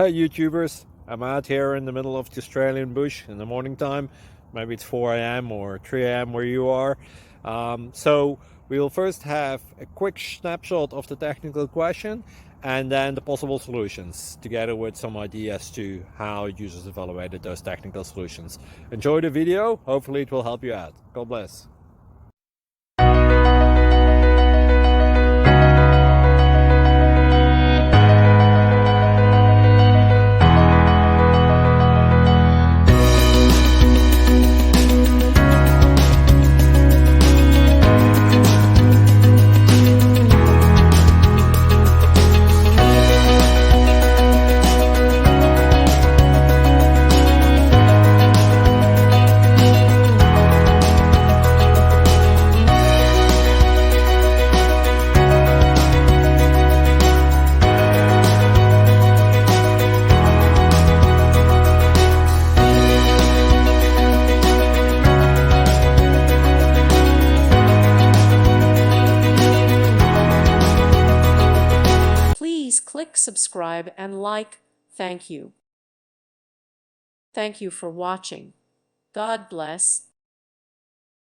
Hey YouTubers, I'm out here in the middle of the Australian bush in the morning time. Maybe it's 4 a.m. or 3 a.m. where you are. So we'll first have a quick snapshot of the technical question and then the possible solutions, together with some ideas to how users evaluated those technical solutions. Enjoy the video, hopefully it will help you out. God bless. Please click subscribe and like. Thank you. Thank you for watching. God bless.